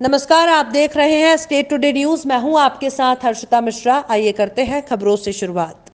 नमस्कार, आप देख रहे हैं स्टेट टुडे न्यूज। मैं हूं आपके साथ हर्षिता मिश्रा। आइए करते हैं खबरों से शुरुआत।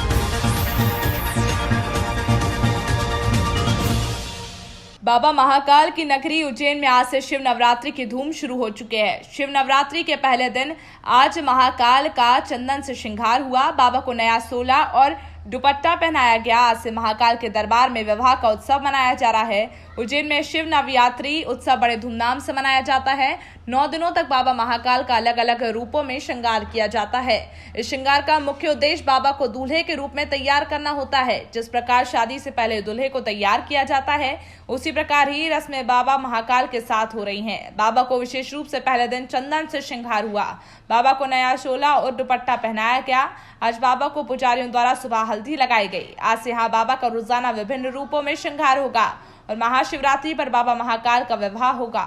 बाबा महाकाल की नगरी उज्जैन में आज से शिव नवरात्रि की धूम शुरू हो चुके हैं। शिव नवरात्रि के पहले दिन आज महाकाल का चंदन से श्रृंगार हुआ। बाबा को नया सोला और दुपट्टा पहनाया गया। आज से महाकाल के दरबार में विवाह का उत्सव मनाया जा रहा है। उज्जैन में शिव नवरात्रि उत्सव बड़े धूमधाम से मनाया जाता है। 9 दिनों तक बाबा महाकाल का अलग अलग रूपों में श्रृंगार किया जाता है। इस श्रृंगार का मुख्य उद्देश्य बाबा को दूल्हे के रूप में तैयार करना होता है। जिस प्रकार शादी से पहले दूल्हे को तैयार किया जाता है, उसी प्रकार ही रस्में बाबा महाकाल के साथ हो रही हैं। बाबा को विशेष रूप से पहले दिन चंदन से श्रृंगार हुआ। बाबा को नया शोला और दुपट्टा पहनाया गया। आज बाबा को पुजारियों द्वारा सुबह हल्दी लगाई गई। आज से यहाँ बाबा का रोजाना विभिन्न रूपों में श्रृंगार होगा और महाशिवरात्रि पर बाबा महाकाल का विवाह होगा।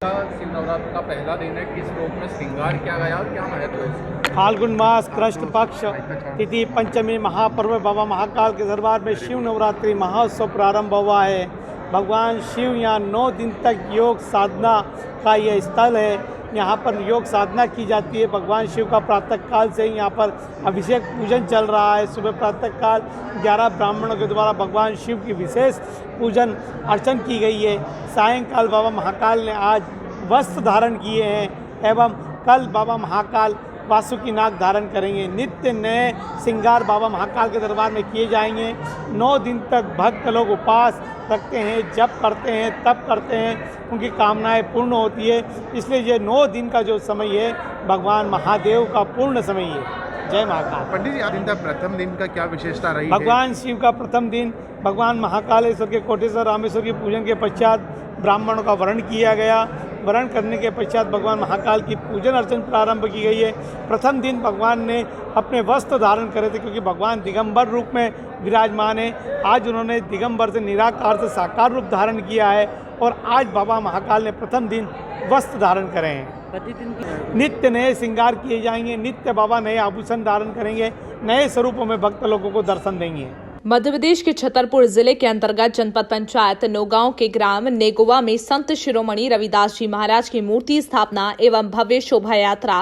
शिव नवरात्र का पहला दिन है, किस रूप में श्रृंगार किया गया और क्या महत्व है इसका? फाल्गुन मास कृष्ण पक्ष तिथि पंचमी महापर्व बाबा महाकाल के दरबार में शिव नवरात्रि महोत्सव प्रारंभ हुआ है। भगवान शिव यहाँ 9 दिन तक योग साधना का यह स्थल है। यहाँ पर योग साधना की जाती है। भगवान शिव का प्रातः काल से ही यहाँ पर अभिषेक पूजन चल रहा है। सुबह प्रातः काल 11 ब्राह्मणों के द्वारा भगवान शिव की विशेष पूजन अर्चन की गई है। सायंकाल बाबा महाकाल ने आज वस्त्र धारण किए हैं एवं कल बाबा महाकाल वासुकी नाग धारण करेंगे। नित्य नए श्रृंगार बाबा महाकाल के दरबार में किए जाएंगे। 9 दिन तक भक्त लोग उपवास रखते हैं, जप करते हैं, तप करते हैं, उनकी कामनाएं पूर्ण होती है। इसलिए ये 9 दिन का जो समय है भगवान महादेव का पूर्ण समय है। जय महाकाल। पंडित जी, दिन का प्रथम दिन का क्या विशेषता रही? भगवान शिव का प्रथम दिन भगवान महाकालेश्वर के कोटेश्वर रामेश्वर के पूजन के पश्चात ब्राह्मणों का वरण किया गया। वरण करने के पश्चात भगवान महाकाल की पूजन अर्चन प्रारंभ की गई है। प्रथम दिन भगवान ने अपने वस्त्र धारण करे थे, क्योंकि भगवान दिगंबर रूप में विराजमान है। आज उन्होंने दिगंबर से निराकार से साकार रूप धारण किया है और आज बाबा महाकाल ने प्रथम दिन वस्त्र धारण करे हैं। नित्य नए श्रृंगार किए जाएंगे। नित्य बाबा नए आभूषण धारण करेंगे, नए स्वरूपों में भक्त लोगों को दर्शन देंगे। मध्य प्रदेश के छतरपुर जिले के अंतर्गत जनपद पंचायत नौगांव के ग्राम नेगोवा में संत शिरोमणि रविदास जी महाराज की मूर्ति स्थापना एवं भव्य शोभा यात्रा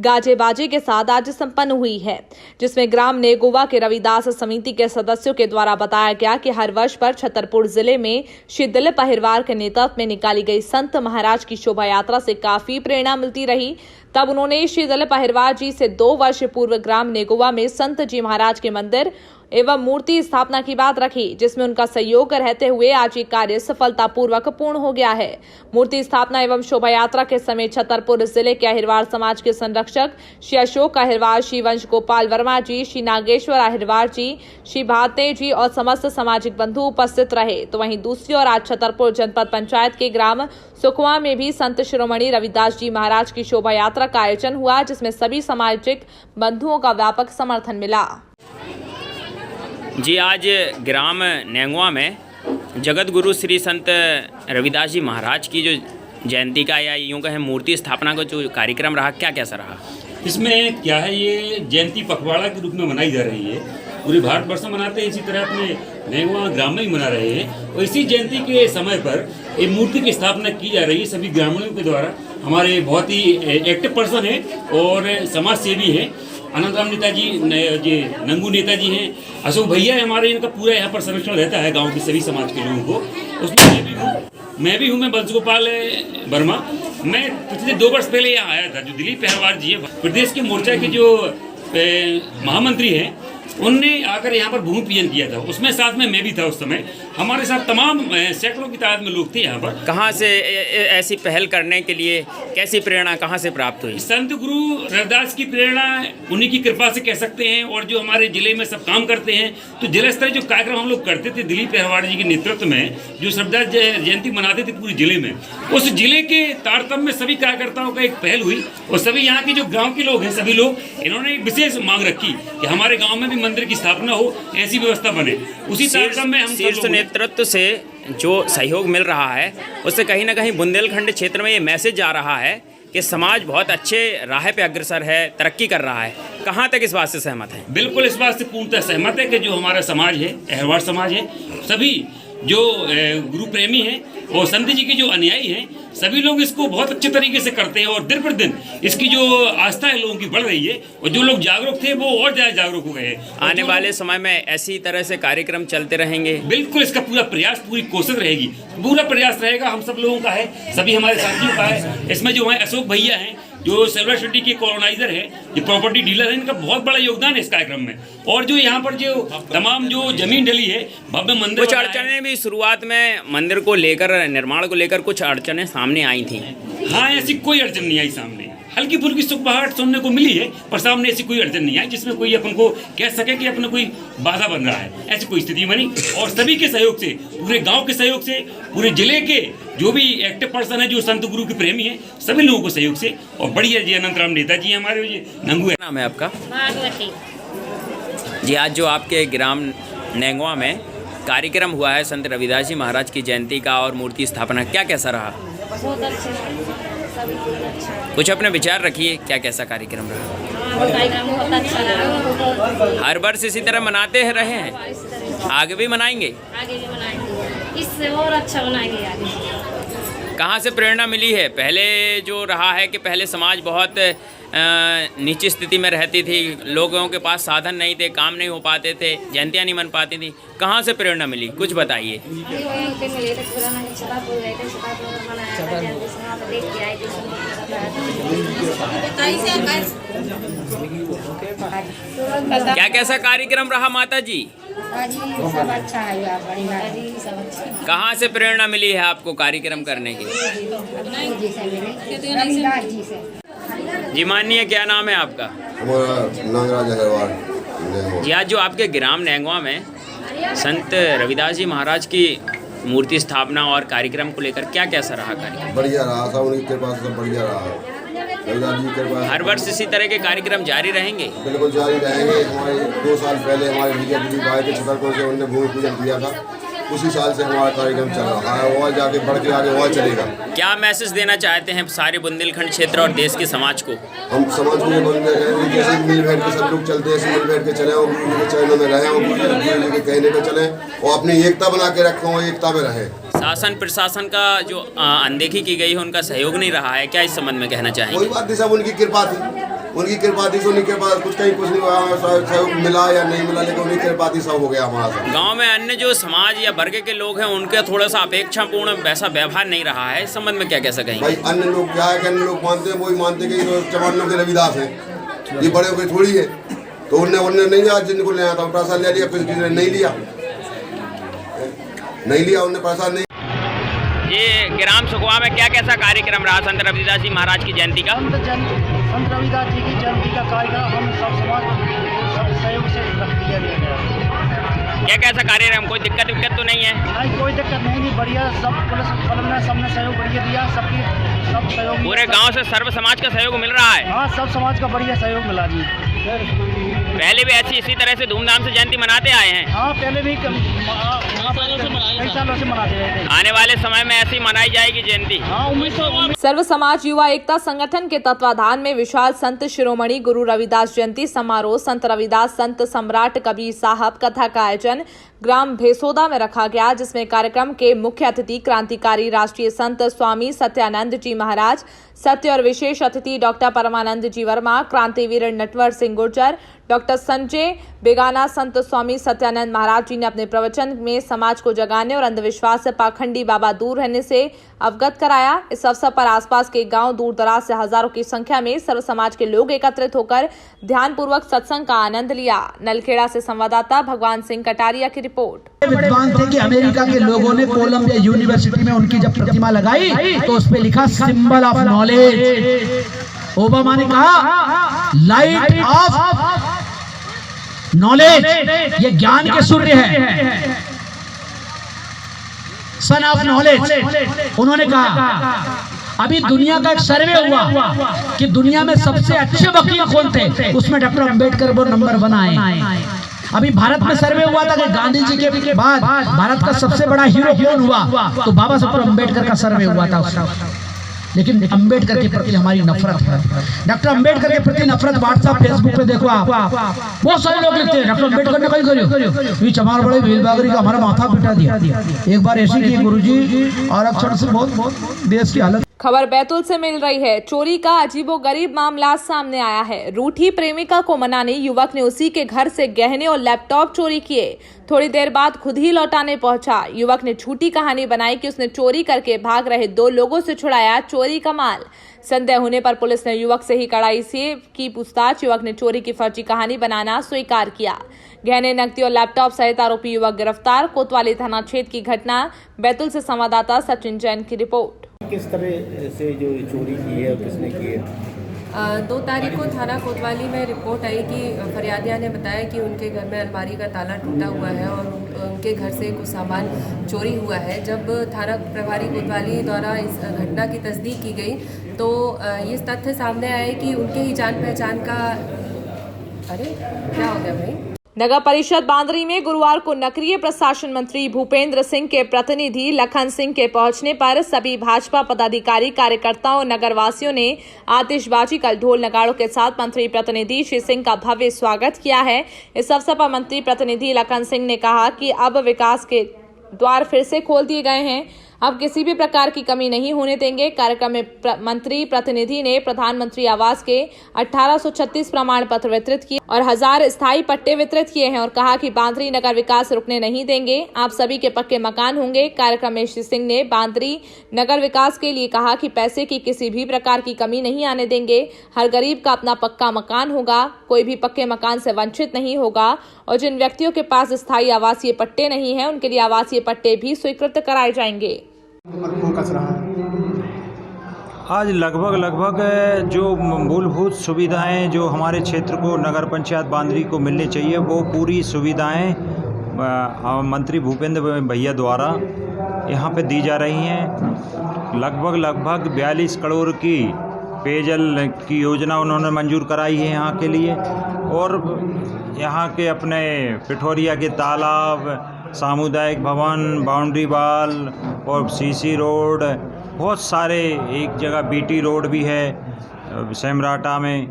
गाजे बाजे के साथ आज संपन्न हुई है, जिसमें ग्राम नेगोवा के रविदास समिति के सदस्यों के द्वारा बताया गया कि हर वर्ष पर छतरपुर जिले में श्री दिलीप अहिरवार के नेतृत्व में निकाली गई संत महाराज की शोभा यात्रा से काफी प्रेरणा मिलती रही। तब उन्होंने श्री दिलीप अहिरवार जी से 2 वर्ष पूर्व ग्राम नेगोवा में संत जी महाराज के मंदिर एवं मूर्ति स्थापना की बात रखी, जिसमें उनका सहयोग रहते हुए आज ये कार्य सफलतापूर्वक पूर्ण हो गया है। मूर्ति स्थापना एवं शोभा यात्रा के समय छतरपुर जिले के अहिरवार समाज के संरक्षक श्री अशोक अहिरवार, श्री वंश गोपाल वर्मा जी, श्री नागेश्वर अहिरवार जी, श्री भाते जी और समस्त सामाजिक बंधु उपस्थित रहे। तो वहीं दूसरी ओर आज छतरपुर जनपद पंचायत के ग्राम सुखवा में भी संत शिरोमणि रविदास जी महाराज की शोभा यात्रा का आयोजन हुआ, जिसमें सभी सामाजिक बंधुओं का व्यापक समर्थन मिला। जी, आज ग्राम नेंगवा में जगत गुरु श्री संत रविदास जी महाराज की जो जयंती का या यूँ कहें मूर्ति स्थापना का जो कार्यक्रम रहा, क्या कैसा रहा? इसमें क्या है, ये जयंती पखवाड़ा के रूप में मनाई जा रही है। पूरे भारतवर्ष में मनाते हैं, इसी तरह अपने नेंगवा ग्राम में ही मना रहे हैं। और इसी जयंती के समय पर ये मूर्ति की स्थापना की जा रही है सभी ग्रामीणों के द्वारा। हमारे बहुत ही एक्टिव पर्सन है और समाज सेवी है। अनंतराम नेताजी, ये नंगू नेताजी हैं, अशोक भैया है हमारे, इनका पूरा यहाँ पर संरक्षण रहता है गांव के सभी समाज के लोगों को। उसमें मैं भी हूँ, मैं वंश गोपाल वर्मा। मैं पिछले 2 वर्ष पहले यहाँ आया था। जो दिलीप अहिरवार जी है, प्रदेश के मोर्चा के जो महामंत्री हैं, उनने आकर यहाँ पर भूमि पूजन किया था। उसमें साथ में मैं भी था। उस समय हमारे साथ तमाम सैकड़ों की तादाद में लोग थे यहाँ पर। कहाँ से ऐसी पहल करने के लिए कैसी प्रेरणा कहाँ से प्राप्त हुई? संत गुरु रविदास की प्रेरणा, उन्हीं की कृपा से कह सकते हैं। और जो हमारे जिले में सब काम करते हैं, तो जिला स्तरीय जो कार्यक्रम हम लोग करते थे दिलीप अहिरवार जी के नेतृत्व में, जो रविदास जयंती मनाते थे पूरे जिले में, उस जिले के तारतम्य में सभी कार्यकर्ताओं का एक पहल हुई। और सभी यहाँ के जो गाँव के लोग हैं, सभी लोग इन्होंने एक विशेष मांग रखी कि हमारे गाँव में भी मंदिर की स्थापना हो, ऐसी व्यवस्था बने। उसी तारतम्य में हम शीर्ष नेतृत्व से जो सहयोग मिल रहा है, उससे कहीं ना कहीं बुंदेलखंड क्षेत्र में ये मैसेज आ रहा है कि समाज बहुत अच्छे राह पे अग्रसर है, तरक्की कर रहा है। कहाँ तक इस बात से सहमत है? बिल्कुल इस बात से पूर्णतः सहमत है कि जो हमारा समाज है, अहिरवार समाज है, सभी जो गुरु प्रेमी हैं और संत जी के जो अनुयायी हैं, सभी लोग इसको बहुत अच्छे तरीके से करते हैं और दिन पर दिन इसकी जो आस्था है लोगों की बढ़ रही है और जो लोग जागरूक थे वो और ज़्यादा जागरूक हो गए हैं। आने वाले समय में ऐसी तरह से कार्यक्रम चलते रहेंगे? बिल्कुल, इसका पूरा प्रयास, पूरी कोशिश रहेगी, पूरा प्रयास रहेगा, हम सब लोगों का है, सभी हमारे साथियों का है। इसमें जो है अशोक भैया हैं जो सिल्वर सिटी के कॉलोनाइजर है, ये प्रॉपर्टी डीलर है, इनका बहुत बड़ा योगदान है इस कार्यक्रम में। और जो यहाँ पर जो तमाम जो जमीन डली है, भव्य मंदिर, कुछ अड़चनें भी शुरुआत में मंदिर को लेकर, निर्माण को लेकर कुछ अड़चनें सामने आई थी। हाँ, ऐसी कोई अड़चन नहीं आई सामने, हल्की फुल्की सुखबहाट सुनने को मिली है, पर सामने ऐसी कोई अड़चन नहीं आई जिसमें कोई अपन को कह सके कि अपना कोई बाधा बन रहा है, ऐसी कोई स्थिति बनी। और सभी के सहयोग से, पूरे गांव के सहयोग से, पूरे जिले के जो भी एक्टिव पर्सन है, जो संत गुरु के प्रेमी हैं, सभी लोगों को सहयोग से, और बढ़िया जी अनंतराम नेताजी हमारे ये नंगू है। नाम है आपका? भागवती जी, आज जो आपके ग्राम नेंगवा में कार्यक्रम हुआ है संत रविदास जी महाराज की जयंती का और मूर्ति स्थापना, क्या कैसा रहा? बहुत अच्छा, सभी कुछ अच्छा। कुछ अपने विचार रखिए, क्या कैसा कार्यक्रम रहा? कार्यक्रम बहुत अच्छा रहा। हर वर्ष इसी तरह मनाते रहे हैं, आगे भी मनाएंगे? आगे भी बनाएंगे, इससे और अच्छा बनाएंगे आगे। कहाँ से प्रेरणा मिली है? पहले जो रहा है कि पहले समाज बहुत नीची स्थिति में रहती थी, लोगों के पास साधन नहीं थे, काम नहीं हो पाते थे, जयंतियाँ नहीं मन पाती थी, कहाँ से प्रेरणा मिली, कुछ बताइए। क्या कैसा कार्यक्रम रहा माता जी? सब अच्छा है यार, बढ़िया जी, सब अच्छा। कहाँ से प्रेरणा मिली है आपको कार्यक्रम करने की? रविदास जी से। जी मानिए, क्या नाम है आपका? हमारा नागराज अग्रवाल। जी, आज जो आपके ग्राम नेंगवा में संत रविदास जी महाराज की मूर्ति स्थापना और कार्यक्रम को लेकर क्या कैसा रहा कार्यक्रम? बढ़िया रहा, सब उनकी कृपा से सब बढ़िया रहा। रविदास जी की कृपा। हर वर्ष इसी तरह के कार्यक्रम जारी रहेंगे? बिल्कुल जारी रहेंगे। हमारे 2 साल पहले हमारे बीजेपी आए थे छतरपुर से, उनने भूमि पूजन किया था, उसी साल से हमारा कार्यक्रम चल रहा है और जाके बढ़ के आगे और चलेगा। क्या मैसेज देना चाहते हैं सारे बुंदेलखंड क्षेत्र और देश के समाज को? हम समाज को ये बोलते हैं जैसे मिल बैठ के सब लोग चलते हैं, ऐसे मिल बैठ के चले और गुरु जी के चरणों में रहें और गुरु जी के कहने पे चलें और अपनी एकता बना के रखें और एकता में रहें। शासन प्रशासन का जो अनदेखी की गई है, उनका सहयोग नहीं रहा है, क्या इस संबंध में कहना चाहेंगे? कोई बात नहीं, सब उनकी कृपा थी, उनकी कृपा थी, उनकी कृपा कुछ कहीं कुछ नहीं हुआ, सहयोग मिला या नहीं मिला, लेकिन उनकी कृपा थी, सब हो गया हमारा सब। गांव में अन्य जो समाज या वर्ग के लोग हैं, उनका थोड़ा सा अपेक्षापूर्ण वैसा व्यवहार नहीं रहा है, इस संबंध में क्या कह सकेंगे? भाई अन्य लोग क्या है कि अन्य लोग मानते हैं, वही मानते हैं कि चमानों के रविदास हैं, ये बड़े हो गए थोड़ी है, तो उन्होंने नहीं लिया, जिनको लेना था प्रसाद ले लिया, फिर किसी ने नहीं लिया, उन्होंने प्रसाद नहीं। ये ग्राम सुखवा में क्या कैसा कार्यक्रम रहा संत रविदास जी महाराज की जयंती का? संत रविदास जी की जयंती का कार्यक्रम हम सब समाज सब सहयोग से रख दिया गया। क्या कैसा कार्यक्रम, कोई दिक्कत तो नहीं है? नहीं, कोई दिक्कत नहीं, बढ़िया, सब पुलिस बल ने सबने सहयोग बढ़िया दिया, सब सहयोग, पूरे गांव से सर्व समाज का सहयोग मिल रहा है? हाँ, सब समाज का बढ़िया सहयोग मिला जी। पहले भी इसी तरह से धूमधाम से जयंती मनाते आए हैं? हाँ, पहले भी कई सालों से मनाते रहे थे। आने वाले समय में ऐसी मनाई जाएगी जयंती? हाँ, उम्मीद। सर्व समाज युवा एकता संगठन के तत्वाधान में विशाल संत शिरोमणि गुरु रविदास जयंती समारोह संत रविदास संत सम्राट कबीर साहब कथा का आयोजन ग्राम भेसोदा में रखा गया, जिसमें कार्यक्रम के मुख्य अतिथि क्रांतिकारी राष्ट्रीय संत स्वामी सत्यानंद जी महाराज, सत्य और विशेष अतिथि डॉक्टर परमानंद जी वर्मा, क्रांतिवीर नटवर सिंह गुर्जर, डॉक्टर संजय बेगाना संत स्वामी सत्यानंद महाराज जी ने अपने प्रवचन में समाज को जगाने और अंधविश्वास से पाखंडी बाबा दूर रहने से अवगत कराया। इस अवसर पर आसपास के गांव, दूर दराज से हजारों की संख्या में सर्व समाज के लोग एकत्रित होकर ध्यानपूर्वक सत्संग का आनंद लिया। नलखेड़ा से संवाददाता भगवान सिंह कटारिया की रिपोर्ट। विद्वान थे कि अमेरिका के लोगों ने कोलंबिया यूनिवर्सिटी में उनकी जब प्रतिमा लगाई तो उस पर लिखा सिंबल ऑफ नॉलेज। ओबामा ने कहा लाइट ऑफ नॉलेज, ये ज्ञान के सूर्य है, सन ऑफ नॉलेज। उन्होंने कहा अभी दुनिया का एक सर्वे हुआ कि दुनिया में सबसे अच्छे वकील कौन थे, उसमें डॉक्टर अंबेडकर वो नंबर 1 आए। अभी भारत में सर्वे हुआ था कि गांधी जी के बाद भारत का सबसे बड़ा हीरो कौन हुआ, तो बाबा साहब अम्बेडकर का सर्वे हुआ था। लेकिन अंबेडकर के प्रति हमारी नफरत है। डॉक्टर अंबेडकर के प्रति नफरत व्हाट्सएप फेसबुक पे देखो आप, बहुत सारे लोग लिखते हैं डॉक्टर अंबेडकर ने कहीं करियो, ये चमार बड़े भीलबागरी का हमारा माथा पिटा दिया। एक बार ऐसी की गुरुजी आरक्षण से बहुत देश की हालत। खबर बैतूल से मिल रही है। चोरी का अजीबोगरीब मामला सामने आया है। रूठी प्रेमिका को मनाने युवक ने उसी के घर से गहने और लैपटॉप चोरी किए। थोड़ी देर बाद खुद ही लौटाने पहुंचा। युवक ने झूठी कहानी बनाई कि उसने चोरी करके भाग रहे 2 लोगों से छुड़ाया चोरी का माल। संदेह होने पर पुलिस ने युवक से ही कड़ाई से की पूछताछ। युवक ने चोरी की फर्जी कहानी बनाना स्वीकार किया। गहने, नकदी और लैपटॉप सहित आरोपी युवक गिरफ्तार। कोतवाली थाना क्षेत्र की घटना। बैतूल से संवाददाता सचिन जैन की रिपोर्ट। किस तरह से जो चोरी की है और किसने की है? 2 तारीख को थाना कोतवाली में रिपोर्ट आई कि फरियादिया ने बताया कि उनके घर में अलमारी का ताला टूटा हुआ है और उनके घर से कुछ सामान चोरी हुआ है। जब थाना प्रभारी कोतवाली द्वारा इस घटना की तस्दीक की गई तो ये तथ्य सामने आए कि उनके ही जान पहचान का क्या हो गया भाई। नगर परिषद बांदरी में गुरुवार को नगरीय प्रशासन मंत्री भूपेंद्र सिंह के प्रतिनिधि लखन सिंह के पहुंचने पर सभी भाजपा पदाधिकारी, कार्यकर्ताओं और नगरवासियों ने आतिशबाजी कर ढोल नगाड़ों के साथ मंत्री प्रतिनिधि श्री सिंह का भव्य स्वागत किया है। इस अवसर पर मंत्री प्रतिनिधि लखन सिंह ने कहा कि अब विकास के द्वार फिर से खोल दिए गए हैं, अब किसी भी प्रकार की कमी नहीं होने देंगे। कार्यक्रम में मंत्री प्रतिनिधि ने प्रधानमंत्री आवास के 1836 प्रमाण पत्र वितरित किए और 1000 स्थायी पट्टे वितरित किए हैं और कहा कि बांदरी नगर विकास रुकने नहीं देंगे, आप सभी के पक्के मकान होंगे। कार्यक्रम में श्री सिंह ने बांदरी नगर विकास के लिए कहा कि पैसे की किसी भी प्रकार की कमी नहीं आने देंगे, हर गरीब का अपना पक्का मकान होगा, कोई भी पक्के मकान से वंचित नहीं होगा और जिन व्यक्तियों के पास स्थायी आवासीय पट्टे नहीं है उनके लिए आवासीय पट्टे भी स्वीकृत कराए जाएंगे। आज लगभग जो मूलभूत सुविधाएं जो हमारे क्षेत्र को नगर पंचायत बांदरी को मिलनी चाहिए वो पूरी सुविधाएं मंत्री भूपेंद्र भैया द्वारा यहां पे दी जा रही हैं। लगभग 42 करोड़ की पेयजल की योजना उन्होंने मंजूर कराई है यहाँ के लिए और यहाँ के अपने पिठोरिया के तालाब, सामुदायिक भवन, बाउंड्री वाल और सीसी रोड, बहुत सारे, एक जगह बीटी रोड भी है सेमराटा में।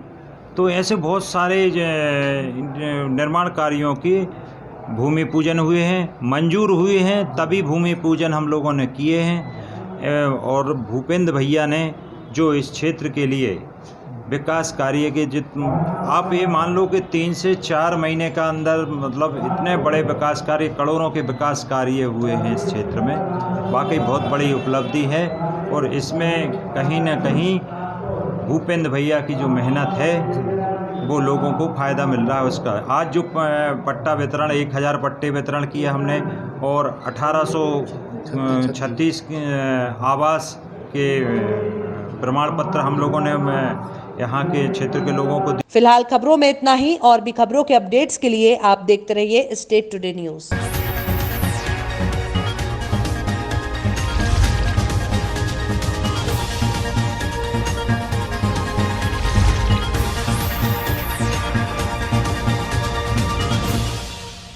तो ऐसे बहुत सारे निर्माण कार्यों की भूमि पूजन हुए हैं, मंजूर हुए हैं, तभी भूमि पूजन हम लोगों ने किए हैं। और भूपेंद्र भैया ने जो इस क्षेत्र के लिए विकास कार्य के आप ये मान लो कि 3 से 4 महीने का अंदर मतलब इतने बड़े विकास कार्य, करोड़ों के विकास कार्य हुए हैं इस क्षेत्र में, वाकई बहुत बड़ी उपलब्धि है। और इसमें कहीं ना कहीं भूपेंद्र भैया की जो मेहनत है वो लोगों को फ़ायदा मिल रहा है उसका। आज जो पट्टा वितरण 1000 पट्टे वितरण किया हमने और 1836 आवास के प्रमाण पत्र हम लोगों ने यहाँ के क्षेत्र के लोगों को। फिलहाल खबरों में इतना ही। और भी खबरों के अपडेट्स के लिए आप देखते रहिए स्टेट टुडे न्यूज़।